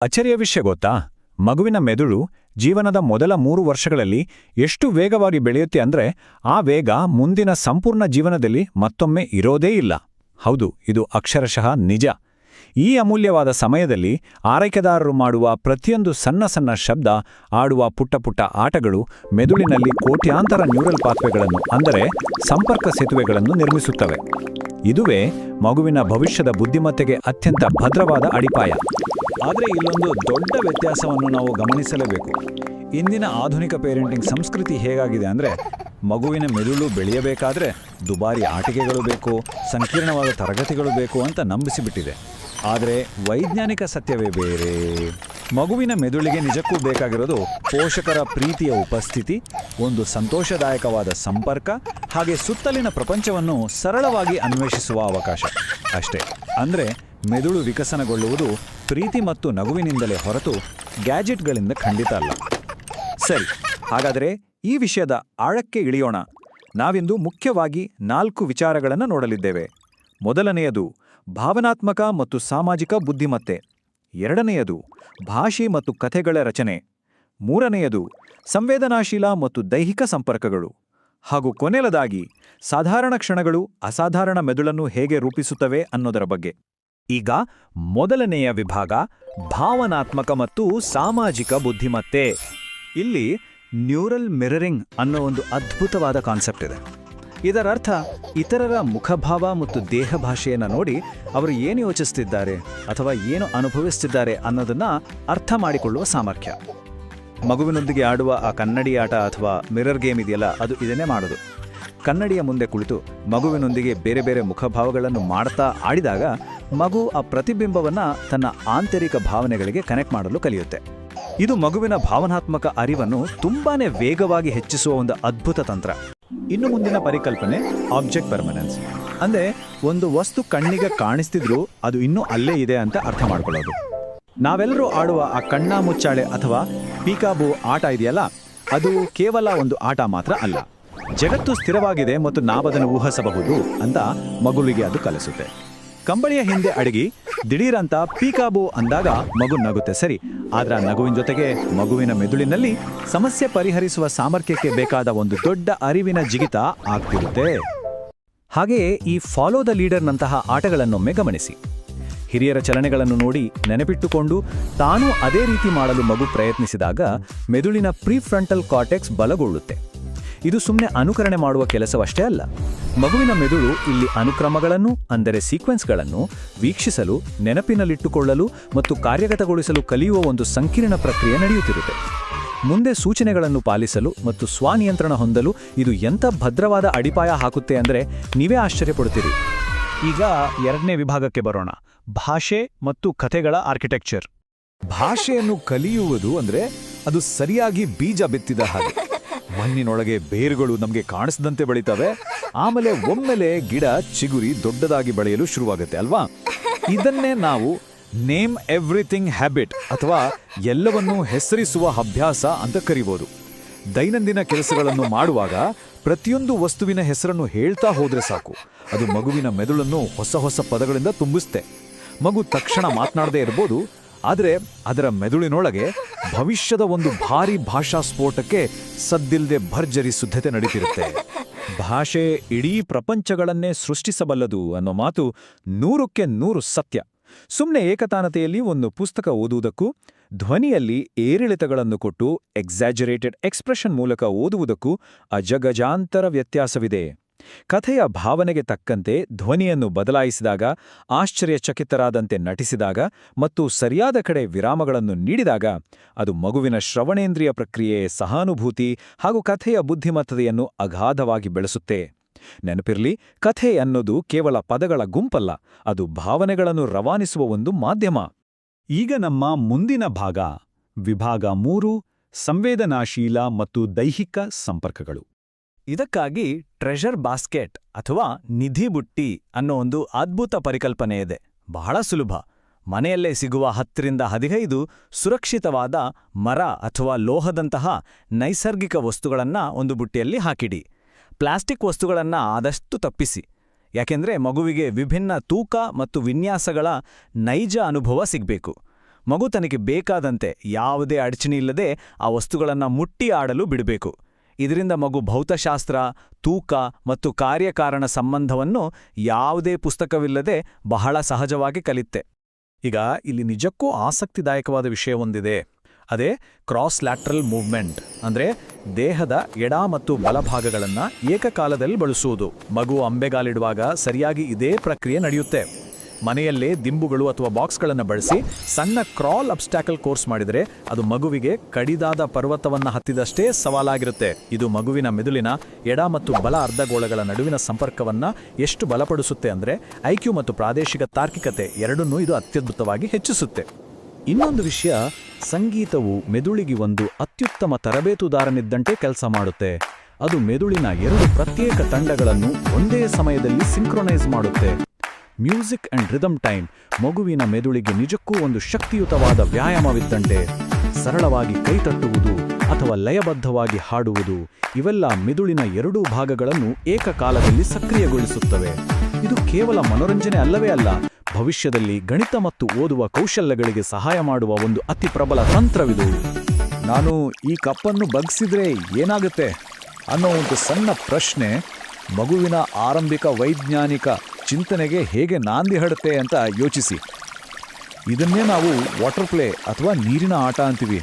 ಅಚ್ಚರಿಯ ವಿಷಯ ಗೊತ್ತಾ? ಮಗುವಿನ ಮೆದುಳು ಜೀವನದ ಮೊದಲ 3 ವರ್ಷಗಳಲ್ಲಿ ಎಷ್ಟು ವೇಗವಾಗಿ ಬೆಳೆಯುತ್ತೆ ಅಂದ್ರೆ ಆ ವೇಗ ಮುಂದಿನ ಸಂಪೂರ್ಣ ಜೀವನದಲ್ಲಿ ಮತ್ತೊಮ್ಮೆ ಇರೋದೇ ಇಲ್ಲ. ಹೌದು, ಇದು ಅಕ್ಷರಶಃ ನಿಜ. ಈ ಅಮೂಲ್ಯವಾದ ಸಮಯದಲ್ಲಿ ಆರೈಕೆದಾರರು ಮಾಡುವ ಪ್ರತಿಯೊಂದು ಸಣ್ಣ ಸಣ್ಣ ಶಬ್ದ, ಆಡುವ ಪುಟ್ಟ ಪುಟ್ಟ ಆಟಗಳು ಮೆದುಳಿನಲ್ಲಿ ಕೋಟ್ಯಾಂತರ ನ್ಯೂರಲ್ ಪಾತ್ವೆಗಳನ್ನು ಅಂದರೆ ಸಂಪರ್ಕ ಸೇತುವೆಗಳನ್ನು ನಿರ್ಮಿಸುತ್ತವೆ. ಇದುವೇ ಮಗುವಿನ ಭವಿಷ್ಯದ ಬುದ್ಧಿಮತ್ತೆಗೆ ಅತ್ಯಂತ ಭದ್ರವಾದ ಅಡಿಪಾಯ. ಆದರೆ ಇಲ್ಲೊಂದು ದೊಡ್ಡ ವ್ಯತ್ಯಾಸವನ್ನು ನಾವು ಗಮನಿಸಲೇಬೇಕು. ಇಂದಿನ ಆಧುನಿಕ ಪೇರೆಂಟಿಂಗ್ ಸಂಸ್ಕೃತಿ ಹೇಗಾಗಿದೆ ಅಂದರೆ, ಮಗುವಿನ ಮೆದುಳು ಬೆಳೆಯಬೇಕಾದ್ರೆ ದುಬಾರಿ ಆಟಿಕೆಗಳು ಬೇಕು, ಸಂಕೀರ್ಣವಾದ ತರಗತಿಗಳು ಬೇಕು ಅಂತ ನಂಬಿಸಿಬಿಟ್ಟಿದೆ. ಆದರೆ ವೈಜ್ಞಾನಿಕ ಸತ್ಯವೇ ಬೇರೆ. ಮಗುವಿನ ಮೆದುಳಿಗೆ ನಿಜಕ್ಕೂ ಬೇಕಾಗಿರೋದು ಪೋಷಕರ ಪ್ರೀತಿಯ ಉಪಸ್ಥಿತಿ, ಒಂದು ಸಂತೋಷದಾಯಕವಾದ ಸಂಪರ್ಕ, ಹಾಗೆ ಸುತ್ತಲಿನ ಪ್ರಪಂಚವನ್ನು ಸರಳವಾಗಿ ಅನ್ವೇಷಿಸುವ ಅವಕಾಶ ಅಷ್ಟೇ. ಅಂದರೆ ಮೆದುಳು ವಿಕಸನಗೊಳ್ಳುವುದು ಪ್ರೀತಿ ಮತ್ತು ನಗುವಿನಿಂದಲೇ ಹೊರತು ಗ್ಯಾಜೆಟ್ಗಳಿಂದ ಖಂಡಿತ ಅಲ್ಲ. ಸರಿ, ಹಾಗಾದರೆ ಈ ವಿಷಯದ ಆಳಕ್ಕೆ ಇಳಿಯೋಣ. ನಾವಿಂದು ಮುಖ್ಯವಾಗಿ 4 ವಿಚಾರಗಳನ್ನು ನೋಡಲಿದ್ದೇವೆ. ಮೊದಲನೆಯದು ಭಾವನಾತ್ಮಕ ಮತ್ತು ಸಾಮಾಜಿಕ ಬುದ್ಧಿಮತ್ತೆ. ಎರಡನೆಯದು ಭಾಷೆ ಮತ್ತು ಕಥೆಗಳ ರಚನೆ. ಮೂರನೆಯದು ಸಂವೇದನಾಶೀಲ ಮತ್ತು ದೈಹಿಕ ಸಂಪರ್ಕಗಳು. ಹಾಗೂ ಕೊನೆಯದಾಗಿ ಸಾಧಾರಣ ಕ್ಷಣಗಳು ಅಸಾಧಾರಣ ಮೆದುಳನ್ನು ಹೇಗೆ ರೂಪಿಸುತ್ತವೆ ಅನ್ನೋದರ ಬಗ್ಗೆ. ಈಗ ಮೊದಲನೆಯ ವಿಭಾಗ, ಭಾವನಾತ್ಮಕ ಮತ್ತು ಸಾಮಾಜಿಕ ಬುದ್ಧಿಮತ್ತೆ. ಇಲ್ಲಿ ನ್ಯೂರಲ್ ಮಿರರಿಂಗ್ ಅನ್ನೋ ಒಂದು ಅದ್ಭುತವಾದ ಕಾನ್ಸೆಪ್ಟ್ ಇದೆ. ಇದರರ್ಥ ಇತರರ ಮುಖಭಾವ ಮತ್ತು ದೇಹ ಭಾಷೆಯನ್ನು ನೋಡಿ ಅವರು ಏನು ಯೋಚಿಸ್ತಿದ್ದಾರೆ ಅಥವಾ ಏನು ಅನುಭವಿಸ್ತಿದ್ದಾರೆ ಅನ್ನೋದನ್ನು ಅರ್ಥ ಮಾಡಿಕೊಳ್ಳುವ ಸಾಮರ್ಥ್ಯ. ಮಗುವಿನೊಂದಿಗೆ ಆಡುವ ಆ ಕನ್ನಡಿ ಆಟ ಅಥವಾ ಮಿರರ್ ಗೇಮ್ ಇದೆಯಲ್ಲ, ಅದು ಇದನ್ನೇ ಮಾಡೋದು. ಕನ್ನಡಿಯ ಮುಂದೆ ಕುಳಿತು ಮಗುವಿನೊಂದಿಗೆ ಬೇರೆ ಬೇರೆ ಮುಖಭಾವಗಳನ್ನು ಮಾಡ್ತಾ ಆಡಿದಾಗ ಮಗು ಆ ಪ್ರತಿಬಿಂಬವನ್ನು ತನ್ನ ಆಂತರಿಕ ಭಾವನೆಗಳಿಗೆ ಕನೆಕ್ಟ್ ಮಾಡಲು ಕಲಿಯುತ್ತೆ. ಇದು ಮಗುವಿನ ಭಾವನಾತ್ಮಕ ಅರಿವನ್ನು ತುಂಬಾನೇ ವೇಗವಾಗಿ ಹೆಚ್ಚಿಸುವ ಒಂದು ಅದ್ಭುತ ತಂತ್ರ. ಇನ್ನು ಮುಂದಿನ ಪರಿಕಲ್ಪನೆ ಆಬ್ಜೆಕ್ಟ್ ಪರ್ಮನೆನ್ಸ್. ಅಂದರೆ ಒಂದು ವಸ್ತು ಕಣ್ಣಿಗೆ ಕಾಣಿಸ್ತಿದ್ರೂ ಅದು ಇನ್ನೂ ಅಲ್ಲೇ ಇದೆ ಅಂತ ಅರ್ಥ ಮಾಡ್ಕೊಳ್ಳೋದು. ನಾವೆಲ್ಲರೂ ಆಡುವ ಆ ಕಣ್ಣ ಮುಚ್ಚಾಳೆ ಅಥವಾ ಪೀಕಾಬೂ ಆಟ ಇದೆಯಲ್ಲ, ಅದು ಕೇವಲ ಒಂದು ಆಟ ಮಾತ್ರ ಅಲ್ಲ. ಜಗತ್ತು ಸ್ಥಿರವಾಗಿದೆ ಮತ್ತು ನಾವದನ್ನು ಊಹಿಸಬಹುದು ಅಂತ ಮಗುವಿಗೆ ಅದು ಕಲಿಸುತ್ತೆ. ಕಂಬಳಿಯ ಹಿಂದೆ ಅಡಗಿ ದಿಢೀರಂತ ಪೀಕಾಬೂ ಅಂದಾಗ ಮಗು ನಗುತ್ತೆ, ಸರಿ. ಆದ್ರೆ ಆ ನಗುವಿನ ಜೊತೆಗೆ ಮಗುವಿನ ಮೆದುಳಿನಲ್ಲಿ ಸಮಸ್ಯೆ ಪರಿಹರಿಸುವ ಸಾಮರ್ಥ್ಯಕ್ಕೆ ಬೇಕಾದ ಒಂದು ದೊಡ್ಡ ಅರಿವಿನ ಜಿಗಿತ ಆಗ್ತಿರುತ್ತೆ. ಹಾಗೆಯೇ ಈ ಫಾಲೋ ದ ಲೀಡರ್ನಂತಹ ಆಟಗಳನ್ನೊಮ್ಮೆ ಗಮನಿಸಿ. ಹಿರಿಯರ ಚಲನೆಗಳನ್ನು ನೋಡಿ ನೆನಪಿಟ್ಟುಕೊಂಡು ತಾನೂ ಅದೇ ರೀತಿ ಮಾಡಲು ಮಗು ಪ್ರಯತ್ನಿಸಿದಾಗ ಮೆದುಳಿನ ಪ್ರೀಫ್ರಂಟಲ್ ಕಾರ್ಟೆಕ್ಸ್ ಬಲಗೊಳ್ಳುತ್ತೆ. ಇದು ಸುಮ್ಮನೆ ಅನುಕರಣೆ ಮಾಡುವ ಕೆಲಸವಷ್ಟೇ ಅಲ್ಲ. ಮಗುವಿನ ಮೆದುಳು ಇಲ್ಲಿ ಅನುಕ್ರಮಗಳನ್ನು ಅಂದರೆ ಸೀಕ್ವೆನ್ಸ್ಗಳನ್ನು ವೀಕ್ಷಿಸಲು, ನೆನಪಿನಲ್ಲಿಟ್ಟುಕೊಳ್ಳಲು ಮತ್ತು ಕಾರ್ಯಗತಗೊಳಿಸಲು ಕಲಿಯುವ ಒಂದು ಸಂಕೀರ್ಣ ಪ್ರಕ್ರಿಯೆ ನಡೆಯುತ್ತಿರುತ್ತೆ. ಮುಂದೆ ಸೂಚನೆಗಳನ್ನು ಪಾಲಿಸಲು ಮತ್ತು ಸ್ವನಿಯಂತ್ರಣ ಹೊಂದಲು ಇದು ಎಂಥ ಭದ್ರವಾದ ಅಡಿಪಾಯ ಹಾಕುತ್ತೆ ಅಂದರೆ ನೀವೇ ಆಶ್ಚರ್ಯಪಡುತ್ತೀರಿ. ಈಗ ಎರಡನೇ ವಿಭಾಗಕ್ಕೆ ಬರೋಣ, ಭಾಷೆ ಮತ್ತು ಕಥೆಗಳ ಆರ್ಕಿಟೆಕ್ಚರ್. ಭಾಷೆಯನ್ನು ಕಲಿಯುವುದು ಅಂದರೆ ಅದು ಸರಿಯಾಗಿ ಬೀಜ ಬಿತ್ತಿದ ಹಾಗೆ. ಮಣ್ಣಿನೊಳಗೆ ಬೇರುಗಳು ನಮಗೆ ಕಾಣಿಸದಂತೆ ಬೆಳೀತವೆ, ಆಮೇಲೆ ಒಮ್ಮೆಲೆ ಗಿಡ ಚಿಗುರಿ ದೊಡ್ಡದಾಗಿ ಬೆಳೆಯಲು ಶುರುವಾಗುತ್ತೆ ಅಲ್ವಾ? ಇದನ್ನೇ ನಾವು ನೇಮ್ ಎವ್ರಿಥಿಂಗ್ ಹ್ಯಾಬಿಟ್ ಅಥವಾ ಎಲ್ಲವನ್ನೂ ಹೆಸರಿಸುವ ಅಭ್ಯಾಸ ಅಂತ ಕರಿಬೋದು. ದೈನಂದಿನ ಕೆಲಸಗಳನ್ನು ಮಾಡುವಾಗ ಪ್ರತಿಯೊಂದು ವಸ್ತುವಿನ ಹೆಸರನ್ನು ಹೇಳ್ತಾ ಹೋದ್ರೆ ಸಾಕು, ಅದು ಮಗುವಿನ ಮೆದುಳನ್ನು ಹೊಸ ಹೊಸ ಪದಗಳಿಂದ ತುಂಬಿಸುತ್ತೆ. ಮಗು ತಕ್ಷಣ ಮಾತನಾಡದೇ ಇರ್ಬೋದು, ಆದರೆ ಅದರ ಮೆದುಳಿನೊಳಗೆ ಭವಿಷ್ಯದ ಒಂದು ಭಾರೀ ಭಾಷಾ ಸ್ಫೋಟಕ್ಕೆ ಸದ್ದಿಲ್ಲದೆ ಭರ್ಜರಿ ಸಿದ್ಧತೆ ನಡೀತಿರುತ್ತೆ. ಭಾಷೆ ಇಡೀ ಪ್ರಪಂಚಗಳನ್ನೇ ಸೃಷ್ಟಿಸಬಲ್ಲದು ಅನ್ನೋ ಮಾತು 100ಕ್ಕೆ 100 ಸತ್ಯ. ಸುಮ್ಮನೆ ಏಕತಾನತೆಯಲ್ಲಿ ಒಂದು ಪುಸ್ತಕ ಓದುವುದಕ್ಕೂ, ಧ್ವನಿಯಲ್ಲಿ ಏರಿಳಿತಗಳನ್ನು ಕೊಟ್ಟು ಎಕ್ಸಾಜರೇಟೆಡ್ ಎಕ್ಸ್ಪ್ರೆಷನ್ ಮೂಲಕ ಓದುವುದಕ್ಕೂ ಅಜಗಜಾಂತರ ವ್ಯತ್ಯಾಸವಿದೆ. ಕಥೆಯ ಭಾವನೆಗೆ ತಕ್ಕಂತೆ ಧ್ವನಿಯನ್ನು ಬದಲಾಯಿಸಿದಾಗ, ಆಶ್ಚರ್ಯಚಕಿತರಾದಂತೆ ನಟಿಸಿದಾಗ ಮತ್ತು ಸರಿಯಾದ ಕಡೆ ವಿರಾಮಗಳನ್ನು ನೀಡಿದಾಗ ಅದು ಮಗುವಿನ ಶ್ರವಣೇಂದ್ರಿಯ ಪ್ರಕ್ರಿಯೆ, ಸಹಾನುಭೂತಿ ಹಾಗೂ ಕಥೆಯ ಬುದ್ಧಿಮತ್ತೆಯನ್ನು ಅಗಾಧವಾಗಿ ಬೆಳೆಸುತ್ತೆ. ನೆನಪಿರಲಿ, ಕಥೆ ಅನ್ನೋದು ಕೇವಲ ಪದಗಳ ಗುಂಪಲ್ಲ, ಅದು ಭಾವನೆಗಳನ್ನು ರವಾನಿಸುವ ಒಂದು ಮಾಧ್ಯಮ. ಈಗ ನಮ್ಮ ಮುಂದಿನ ಭಾಗ, ವಿಭಾಗ 3, ಸಂವೇದನಾಶೀಲ ಮತ್ತು ದೈಹಿಕ ಸಂಪರ್ಕಗಳು. ಇದಕ್ಕಾಗಿ ಟ್ರೆಷರ್ ಬಾಸ್ಕೆಟ್ ಅಥವಾ ನಿಧಿ ಬುಟ್ಟಿ ಅನ್ನೋ ಒಂದು ಅದ್ಭುತ ಪರಿಕಲ್ಪನೆ ಇದೆ. ಬಹಳ ಸುಲಭ. ಮನೆಯಲ್ಲೇ ಸಿಗುವ 10-15 ಸುರಕ್ಷಿತವಾದ ಮರ ಅಥವಾ ಲೋಹದಂತಹ ನೈಸರ್ಗಿಕ ವಸ್ತುಗಳನ್ನು ಒಂದು ಬುಟ್ಟಿಯಲ್ಲಿ ಹಾಕಿಡಿ. ಪ್ಲಾಸ್ಟಿಕ್ ವಸ್ತುಗಳನ್ನು ಆದಷ್ಟು ತಪ್ಪಿಸಿ, ಯಾಕೆಂದರೆ ಮಗುವಿಗೆ ವಿಭಿನ್ನ ತೂಕ ಮತ್ತು ವಿನ್ಯಾಸಗಳ ನೈಜ ಅನುಭವ ಸಿಗಬೇಕು. ಮಗು ತನಗೆ ಬೇಕಾದಂತೆ ಯಾವುದೇ ಅಡಚಣೆ ಇಲ್ಲದೆ ಆ ವಸ್ತುಗಳನ್ನು ಮುಟ್ಟಿ ಆಡಲು ಬಿಡಬೇಕು. ಇದರಿಂದ ಮಗು ಭೌತಶಾಸ್ತ್ರ, ತೂಕ ಮತ್ತು ಕಾರ್ಯಕಾರಣ ಸಂಬಂಧವನ್ನು ಯಾವುದೇ ಪುಸ್ತಕವಿಲ್ಲದೆ ಬಹಳ ಸಹಜವಾಗಿ ಕಲಿತೆ. ಈಗ ಇಲ್ಲಿ ನಿಜಕ್ಕೂ ಆಸಕ್ತಿದಾಯಕವಾದ ವಿಷಯವೊಂದಿದೆ. ಅದೇ ಕ್ರಾಸ್ ಲ್ಯಾಟ್ರಲ್ ಮೂವ್ಮೆಂಟ್, ಅಂದರೆ ದೇಹದ ಎಡ ಮತ್ತು ಬಲಭಾಗಗಳನ್ನು ಏಕಕಾಲದಲ್ಲಿ ಬಳಸುವುದು. ಮಗು ಅಂಬೆಗಾಲಿಡುವಾಗ ಸರಿಯಾಗಿ ಇದೇ ಪ್ರಕ್ರಿಯೆ ನಡೆಯುತ್ತೆ. ಮನೆಯಲ್ಲೇ ದಿಂಬುಗಳು ಅಥವಾ ಬಾಕ್ಸ್ಗಳನ್ನು ಬಳಸಿ ಸಣ್ಣ ಕ್ರಾಲ್ ಅಬ್ಸ್ಟ್ಯಾಕಲ್ ಕೋರ್ಸ್ ಮಾಡಿದರೆ ಅದು ಮಗುವಿಗೆ ಕಡಿದಾದ ಪರ್ವತವನ್ನು ಹತ್ತಿದಷ್ಟೇ ಸವಾಲಾಗಿರುತ್ತೆ. ಇದು ಮಗುವಿನ ಮೆದುಳಿನ ಎಡ ಮತ್ತು ಬಲ ಅರ್ಧಗೋಳಗಳ ನಡುವಿನ ಸಂಪರ್ಕವನ್ನು ಎಷ್ಟು ಬಲಪಡಿಸುತ್ತೆ ಅಂದರೆ ಐಕ್ಯೂ ಮತ್ತು ಪ್ರಾದೇಶಿಕ ತಾರ್ಕಿಕತೆ ಎರಡನ್ನೂ ಇದು ಅತ್ಯದ್ಭುತವಾಗಿ ಹೆಚ್ಚಿಸುತ್ತೆ. ಇನ್ನೊಂದು ವಿಷಯ, ಸಂಗೀತವು ಮೆದುಳಿಗೆ ಒಂದು ಅತ್ಯುತ್ತಮ ತರಬೇತುದಾರನಿದ್ದಂತೆ ಕೆಲಸ ಮಾಡುತ್ತೆ. ಅದು ಮೆದುಳಿನ 2 ಪ್ರತ್ಯೇಕ ತಂಡಗಳನ್ನು ಒಂದೇ ಸಮಯದಲ್ಲಿ ಸಿಂಕ್ರೊನೈಸ್ ಮಾಡುತ್ತೆ. ಮ್ಯೂಸಿಕ್ ಅಂಡ್ ರಿದಮ್ ಟೈಮ್ ಮಗುವಿನ ಮೆದುಳಿಗೆ ನಿಜಕ್ಕೂ ಒಂದು ಶಕ್ತಿಯುತವಾದ ವ್ಯಾಯಾಮವಿದ್ದಂತೆ. ಸರಳವಾಗಿ ಕೈತಟ್ಟುವುದು ಅಥವಾ ಲಯಬದ್ಧವಾಗಿ ಹಾಡುವುದು ಇವೆಲ್ಲ ಮೆದುಳಿನ 2 ಭಾಗಗಳನ್ನು ಏಕಕಾಲದಲ್ಲಿ ಸಕ್ರಿಯಗೊಳಿಸುತ್ತವೆ. ಇದು ಕೇವಲ ಮನೋರಂಜನೆ ಅಲ್ಲವೇ ಅಲ್ಲ, ಭವಿಷ್ಯದಲ್ಲಿ ಗಣಿತ ಮತ್ತು ಓದುವ ಕೌಶಲ್ಯಗಳಿಗೆ ಸಹಾಯ ಮಾಡುವ ಒಂದು ಅತಿ ಪ್ರಬಲ ತಂತ್ರವಿದು. ನಾನು ಈ ಕಪ್ಪನ್ನು ಬಗ್ಸಿದ್ರೆ ಏನಾಗುತ್ತೆ ಅನ್ನೋ ಒಂದು ಸಣ್ಣ ಪ್ರಶ್ನೆ ಮಗುವಿನ ಆರಂಭಿಕ ವೈಜ್ಞಾನಿಕ ಚಿಂತನೆಗೆ ಹೇಗೆ ನಾಂದಿ ಹಾಡುತ್ತೆ ಅಂತ ಯೋಚಿಸಿ. ಇದನ್ನೇ ನಾವು ವಾಟರ್ ಪ್ಲೇ ಅಥವಾ ನೀರಿನ ಆಟ ಅಂತೀವಿ.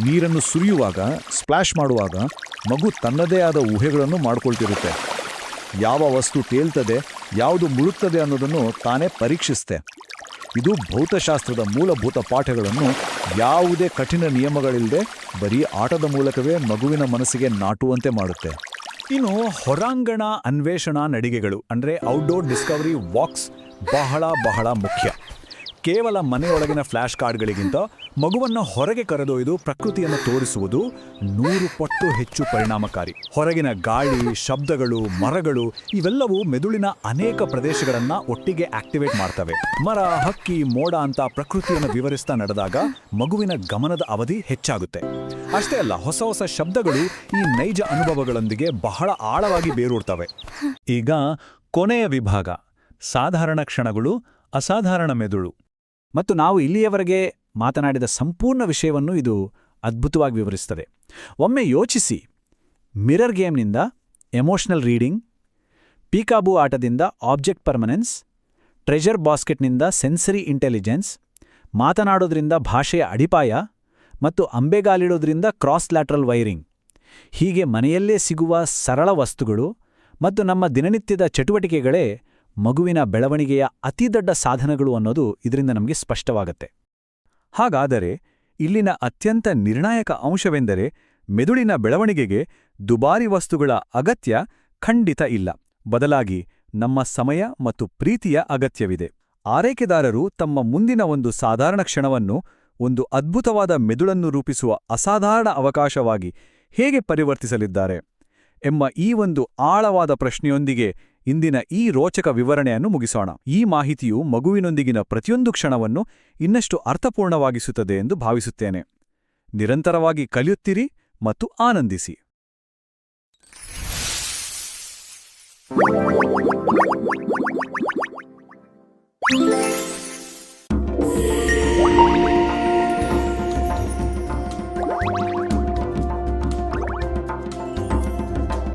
ನೀರನ್ನು ಸುರಿಯುವಾಗ, ಸ್ಪ್ಲಾಶ್ ಮಾಡುವಾಗ ಮಗು ತನ್ನದೇ ಆದ ಊಹೆಗಳನ್ನು ಮಾಡ್ಕೊಳ್ತಿರುತ್ತೆ. ಯಾವ ವಸ್ತು ತೇಲ್ತದೆ, ಯಾವುದು ಮುಳುಗ್ತದೆ ಅನ್ನೋದನ್ನು ತಾನೇ ಪರೀಕ್ಷಿಸುತ್ತೆ. ಇದು ಭೌತಶಾಸ್ತ್ರದ ಮೂಲಭೂತ ಪಾಠಗಳನ್ನು ಯಾವುದೇ ಕಠಿಣ ನಿಯಮಗಳಿಲ್ಲದೆ ಬರೀ ಆಟದ ಮೂಲಕವೇ ಮಗುವಿನ ಮನಸ್ಸಿಗೆ ನಾಟುವಂತೆ ಮಾಡುತ್ತೆ. ಇನ್ನು ಹೊರಾಂಗಣ ಅನ್ವೇಷಣಾ ನಡಿಗೆಗಳು ಅಂದರೆ ಔಟ್ಡೋರ್ ಡಿಸ್ಕವರಿ ವಾಕ್ಸ್ ಬಹಳ ಮುಖ್ಯ. ಕೇವಲ ಮನೆಯೊಳಗಿನ ಫ್ಲ್ಯಾಶ್ ಕಾರ್ಡ್ಗಳಿಗಿಂತ ಮಗುವನ್ನು ಹೊರಗೆ ಕರೆದೊಯ್ದು ಪ್ರಕೃತಿಯನ್ನು ತೋರಿಸುವುದು 100 ಪಟ್ಟು ಹೆಚ್ಚು ಪರಿಣಾಮಕಾರಿ. ಹೊರಗಿನ ಗಾಳಿ, ಶಬ್ದಗಳು, ಮರಗಳು ಇವೆಲ್ಲವೂ ಮೆದುಳಿನ ಅನೇಕ ಪ್ರದೇಶಗಳನ್ನು ಒಟ್ಟಿಗೆ ಆಕ್ಟಿವೇಟ್ ಮಾಡ್ತವೆ. ಮರ, ಹಕ್ಕಿ, ಮೋಡ ಅಂತ ಪ್ರಕೃತಿಯನ್ನು ವಿವರಿಸ್ತಾ ನಡೆದಾಗ ಮಗುವಿನ ಗಮನದ ಅವಧಿ ಹೆಚ್ಚಾಗುತ್ತೆ. ಅಷ್ಟೇ ಅಲ್ಲ, ಹೊಸ ಶಬ್ದಗಳು ಈ ನೈಜ ಅನುಭವಗಳೊಂದಿಗೆ ಬಹಳ ಆಳವಾಗಿ ಬೇರೂಡ್ತವೆ. ಈಗ ಕೊನೆಯ ವಿಭಾಗ, ಸಾಧಾರಣ ಕ್ಷಣಗಳು, ಅಸಾಧಾರಣ ಮೆದುಳು. ಮತ್ತು ನಾವು ಇಲ್ಲಿಯವರೆಗೆ ಮಾತನಾಡಿದ ಸಂಪೂರ್ಣ ವಿಷಯವನ್ನು ಇದು ಅದ್ಭುತವಾಗಿ ವಿವರಿಸುತ್ತದೆ. ಒಮ್ಮೆ ಯೋಚಿಸಿ, ಮಿರರ್ ಗೇಮ್ನಿಂದ ಎಮೋಷನಲ್ ರೀಡಿಂಗ್, ಪೀಕಾಬೂ ಆಟದಿಂದ ಆಬ್ಜೆಕ್ಟ್ ಪರ್ಮನೆನ್ಸ್, ಟ್ರೆಜರ್ ಬಾಸ್ಕೆಟ್ನಿಂದ ಸೆನ್ಸರಿ ಇಂಟೆಲಿಜೆನ್ಸ್, ಮಾತನಾಡೋದ್ರಿಂದ ಭಾಷೆಯ ಅಡಿಪಾಯ ಮತ್ತು ಅಂಬೆಗಾಲಿಡೋದ್ರಿಂದ ಕ್ರಾಸ್ ಲ್ಯಾಟ್ರಲ್ ವೈರಿಂಗ್. ಹೀಗೆ ಮನೆಯಲ್ಲೇ ಸಿಗುವ ಸರಳ ವಸ್ತುಗಳು ಮತ್ತು ನಮ್ಮ ದಿನನಿತ್ಯದ ಚಟುವಟಿಕೆಗಳೇ ಮಗುವಿನ ಬೆಳವಣಿಗೆಯ ಅತಿದೊಡ್ಡ ಸಾಧನಗಳು ಅನ್ನೋದು ಇದರಿಂದ ನಮಗೆ ಸ್ಪಷ್ಟವಾಗುತ್ತೆ. ಹಾಗಾದರೆ ಇಲ್ಲಿನ ಅತ್ಯಂತ ನಿರ್ಣಾಯಕ ಅಂಶವೆಂದರೆ ಮೆದುಳಿನ ಬೆಳವಣಿಗೆಗೆ ದುಬಾರಿ ವಸ್ತುಗಳ ಅಗತ್ಯ ಖಂಡಿತ ಇಲ್ಲ. ಬದಲಾಗಿ ನಮ್ಮ ಸಮಯ ಮತ್ತು ಪ್ರೀತಿಯ ಅಗತ್ಯವಿದೆ. ಆರೈಕೆದಾರರು ತಮ್ಮ ಮುಂದಿನ ಒಂದು ಸಾಧಾರಣ ಕ್ಷಣವನ್ನು ಒಂದು ಅದ್ಭುತವಾದ ಮೆದುಳನ್ನು ರೂಪಿಸುವ ಅಸಾಧಾರಣ ಅವಕಾಶವಾಗಿ ಹೇಗೆ ಪರಿವರ್ತಿಸಲಿದ್ದಾರೆ ಎಂಬ ಈ ಒಂದು ಆಳವಾದ ಪ್ರಶ್ನೆಯೊಂದಿಗೆ ಇಂದಿನ ಈ ರೋಚಕ ವಿವರಣೆಯನ್ನು ಮುಗಿಸೋಣ. ಈ ಮಾಹಿತಿಯು ಮಗುವಿನೊಂದಿಗಿನ ಪ್ರತಿಯೊಂದು ಕ್ಷಣವನ್ನು ಇನ್ನಷ್ಟು ಅರ್ಥಪೂರ್ಣವಾಗಿಸುತ್ತದೆ ಎಂದು ಭಾವಿಸುತ್ತೇನೆ. ನಿರಂತರವಾಗಿ ಕಲಿಯುತ್ತಿರಿ ಮತ್ತು ಆನಂದಿಸಿ.